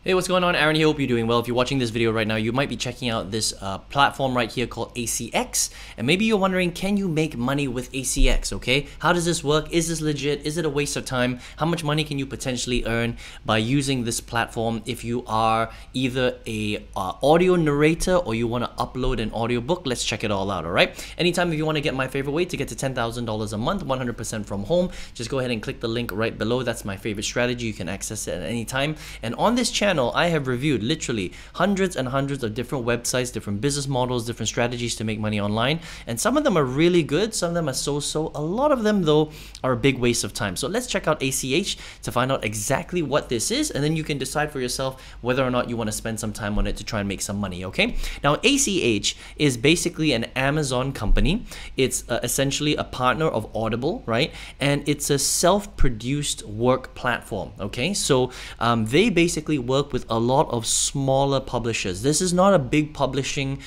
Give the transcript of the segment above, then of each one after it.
Hey, what's going on? Aaron here. Hope you're doing well. If you're watching this video right now, you might be checking out this platform right here called ACX. And maybe you're wondering, can you make money with ACX, okay? How does this work? Is this legit? Is it a waste of time? How much money can you potentially earn by using this platform if you are either a audio narrator or you want to upload an audiobook? Let's check it all out, all right? Anytime if you want to get my favorite way to get to $10,000 a month, 100% from home, just go ahead and click the link right below. That's my favorite strategy. You can access it at any time. And on this channel, I have reviewed literally hundreds and hundreds of different websites, different business models, different strategies to make money online. And some of them are really good, some of them are so-so. A lot of them, though, are a big waste of time. So let's check out ACH to find out exactly what this is, and then you can decide for yourself whether or not you want to spend some time on it to try and make some money, okay? Now, ACH is basically an Amazon company. It's essentially a partner of Audible, right? And it's a self-produced work platform, okay? So they basically work with a lot of smaller publishers. This is not a big publishing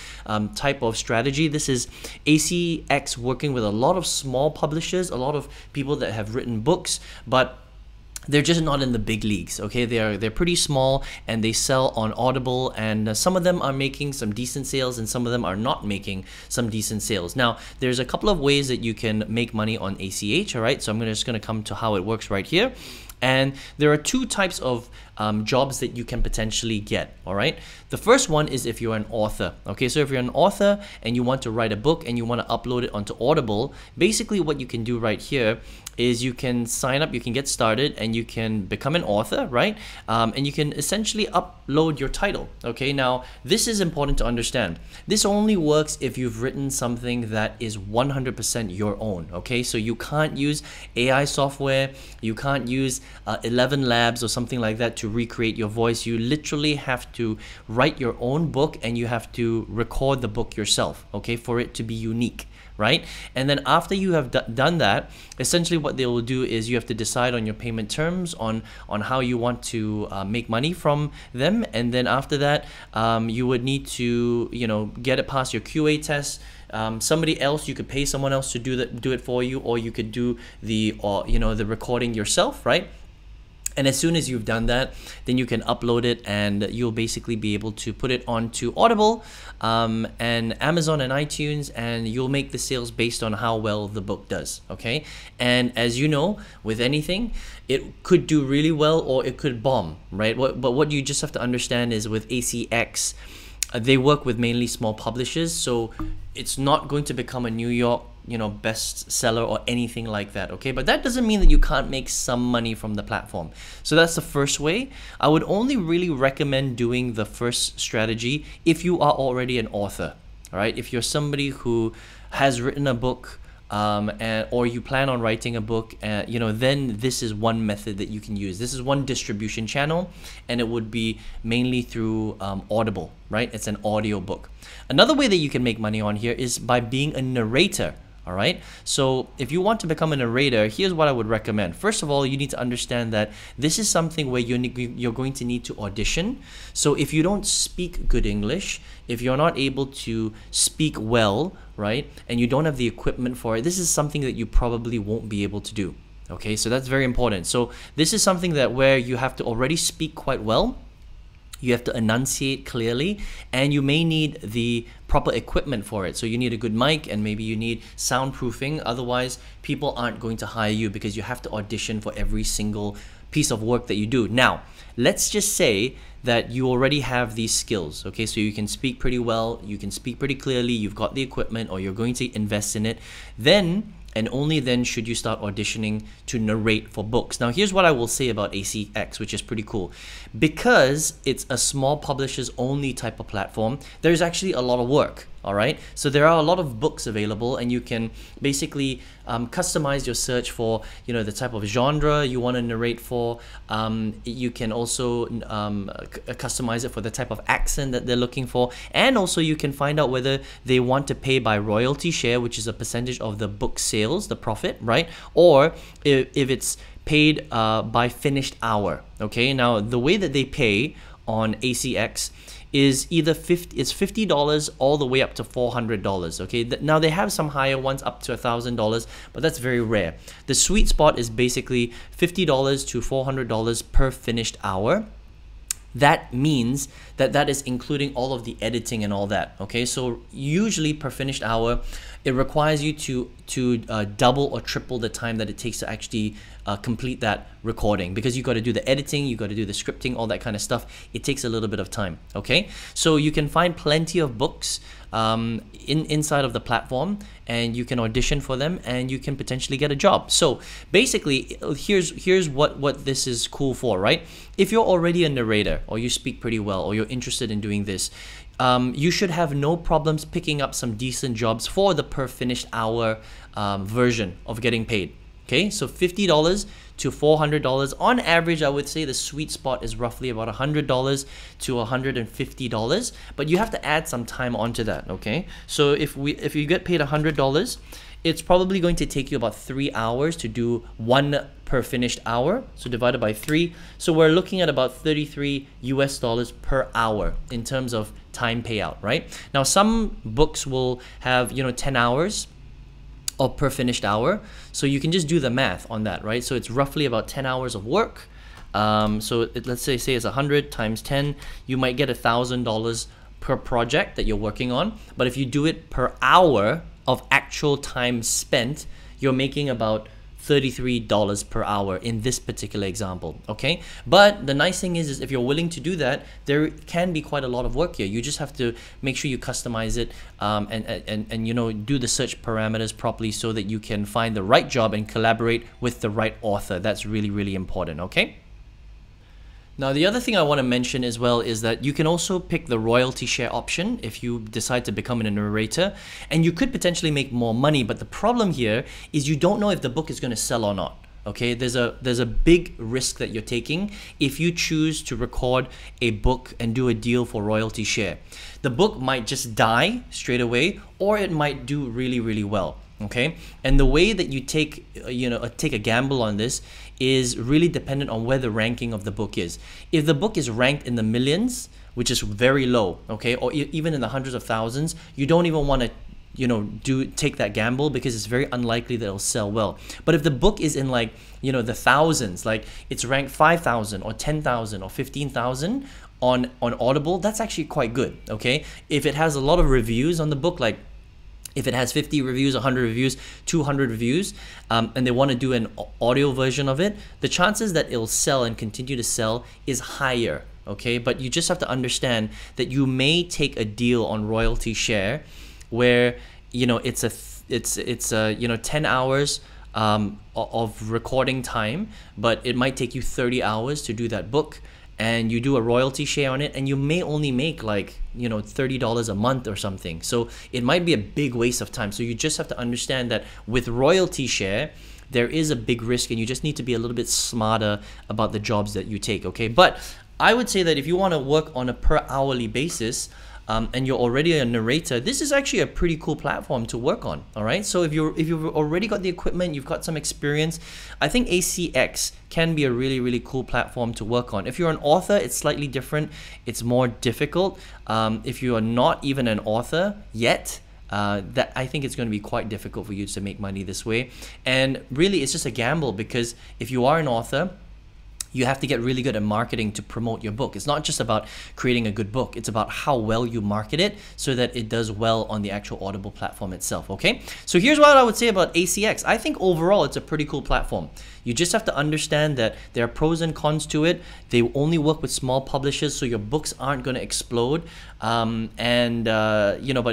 type of strategy. This is ACX working with a lot of small publishers, a lot of people that have written books, but they're just not in the big leagues, okay? They're pretty small and they sell on Audible, and some of them are making some decent sales and some of them are not making some decent sales. Now, there's a couple of ways that you can make money on ACH, all right? So I'm just gonna come to how it works right here. And there are two types of jobs that you can potentially get, all right? The first one is if you're an author, okay? So if you're an author and you want to write a book and you want to upload it onto Audible, basically what you can do right here is you can sign up, you can get started, and you can become an author, right? And you can essentially upload your title, okay? Now, this is important to understand. This only works if you've written something that is 100% your own, okay? So you can't use AI software, you can't use 11 Labs or something like that to recreate your voice. You literally have to write your own book and you have to record the book yourself, okay, for it to be unique, right? And then after you have done that, essentially what they will do is you have to decide on your payment terms, on how you want to make money from them. And then after that, you would need to, get it past your QA test. Somebody else, you could pay someone else to do it for you, or you could do the recording yourself, right? And as soon as you've done that, then you can upload it and you'll basically be able to put it onto Audible and Amazon and iTunes, and you'll make the sales based on how well the book does, okay? And as you know, with anything, it could do really well or it could bomb, right? But what you just have to understand is with ACX, they work with mainly small publishers, so it's not going to become a New York bestseller or anything like that, okay? But that doesn't mean that you can't make some money from the platform. So that's the first way. I would only really recommend doing the first strategy if you are already an author, all right? If you're somebody who has written a book, or you plan on writing a book, then this is one method that you can use. This is one distribution channel, and it would be mainly through Audible, right? It's an audio book. Another way that you can make money on here is by being a narrator. All right, so if you want to become a narrator, here's what I would recommend. First of all, you need to understand that this is something where you're going to need to audition. So if you don't speak good English, if you're not able to speak well, right, and you don't have the equipment for it, this is something that you probably won't be able to do. Okay, so that's very important. So this is something that where you have to already speak quite well. You have to enunciate clearly, and you may need the proper equipment for it. So you need a good mic, and maybe you need soundproofing. Otherwise, people aren't going to hire you because you have to audition for every single piece of work that you do. Now, let's just say that you already have these skills, okay? So you can speak pretty well, you can speak pretty clearly, you've got the equipment, or you're going to invest in it. Then, and only then, should you start auditioning to narrate for books. Now, here's what I will say about ACX, which is pretty cool. Because it's a small publishers only type of platform, there's actually a lot of work, all right? So there are a lot of books available, and you can basically customize your search for, the type of genre you want to narrate for. You can also customize it for the type of accent that they're looking for. And also you can find out whether they want to pay by royalty share, which is a percentage of the book sales, the profit, right? Or if it's paid by finished hour, okay? Now, the way that they pay on ACX is either $50 all the way up to $400, okay? Now, they have some higher ones up to $1,000, but that's very rare. The sweet spot is basically $50 to $400 per finished hour. that means that that is including all of the editing and all that. Okay, so usually per finished hour, it requires you to double or triple the time that it takes to actually complete that recording, because you got to do the editing, you got to do the scripting, all that kind of stuff. It takes a little bit of time. Okay, so you can find plenty of books inside of the platform, and you can audition for them, and you can potentially get a job. So basically, here's what this is cool for, right? If you're already a narrator, or you speak pretty well, or you're interested in doing this, you should have no problems picking up some decent jobs for the per finished hour version of getting paid. Okay, so $50 to $400 on average. I would say the sweet spot is roughly about $100 to $150, but you have to add some time onto that. Okay, so if you get paid $100, it's probably going to take you about 3 hours to do one per finished hour. So divided by 3, so we're looking at about $33 US per hour in terms of time payout, right? Now some books will have 10 hours or per finished hour, so you can just do the math on that, right? So it's roughly about 10 hours of work. Let's say it's 100 times 10, you might get $1,000 per project that you're working on. But if you do it per hour of actual time spent, you're making about $33 per hour in this particular example. Okay, but the nice thing is if you're willing to do that, there can be quite a lot of work here. You just have to make sure you customize it and do the search parameters properly so that you can find the right job and collaborate with the right author. That's really, really important. Okay. Now, the other thing I want to mention as well is that you can also pick the royalty share option if you decide to become a narrator, and you could potentially make more money. But the problem here is you don't know if the book is going to sell or not. Okay, there's a big risk that you're taking if you choose to record a book and do a deal for royalty share. The book might just die straight away, or it might do really, really well. Okay, and the way that you take a gamble on this is really dependent on where the ranking of the book is. If the book is ranked in the millions, which is very low, okay, or even in the hundreds of thousands, you don't even want to take that gamble, because it's very unlikely that it'll sell well. But if the book is in the thousands, like it's ranked 5,000 or 10,000 or 15,000 on Audible, that's actually quite good. Okay, if it has a lot of reviews on the book, like if it has 50 reviews, 100 reviews, 200 reviews, and they want to do an audio version of it, the chances that it'll sell and continue to sell is higher. Okay, but you just have to understand that you may take a deal on royalty share where it's 10 hours of recording time, but it might take you 30 hours to do that book, and you do a royalty share on it, and you may only make $30 a month or something. So it might be a big waste of time. So you just have to understand that with royalty share, there is a big risk, and you just need to be a little bit smarter about the jobs that you take. Okay, but I would say that if you want to work on a per hourly basis, and you're already a narrator, this is actually a pretty cool platform to work on. All right, so if you've already got the equipment, you've got some experience, I think ACX can be a really, really cool platform to work on. If you're an author, it's slightly different. It's more difficult. If you are not even an author yet, that I think it's going to be quite difficult for you to make money this way. And really, it's just a gamble, because if you are an author, you have to get really good at marketing to promote your book. It's not just about creating a good book. It's about how well you market it so that it does well on the actual Audible platform itself, okay? So here's what I would say about ACX. I think overall it's a pretty cool platform. You just have to understand that there are pros and cons to it. They only work with small publishers, so your books aren't going to explode. But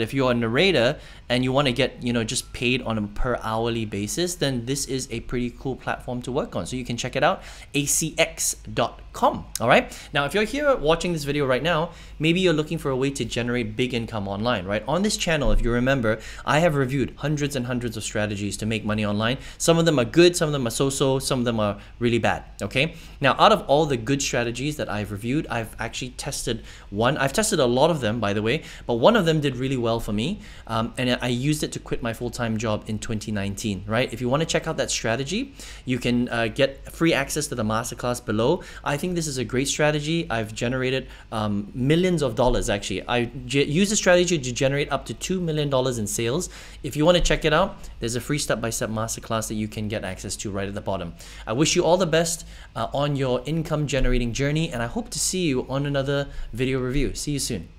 if you're a narrator and you want to get, just paid on a per hourly basis, then this is a pretty cool platform to work on. So you can check it out, acx.com. All right. Now, if you're here watching this video right now, maybe you're looking for a way to generate big income online, right? On this channel, if you remember, I have reviewed hundreds and hundreds of strategies to make money online. Some of them are good, some of them are so-so, some of them are really bad. Okay. Now, out of all the good strategies that I've reviewed, I've actually tested one. I've tested a lot of them, by the way, but one of them did really well for me, and I used it to quit my full-time job in 2019, right? If you want to check out that strategy, you can get free access to the masterclass below. I think think this is a great strategy. I've generated millions of dollars actually. I use this strategy to generate up to $2 million in sales. If you want to check it out, there's a free step-by-step masterclass that you can get access to right at the bottom. I wish you all the best on your income generating journey, and I hope to see you on another video review. See you soon.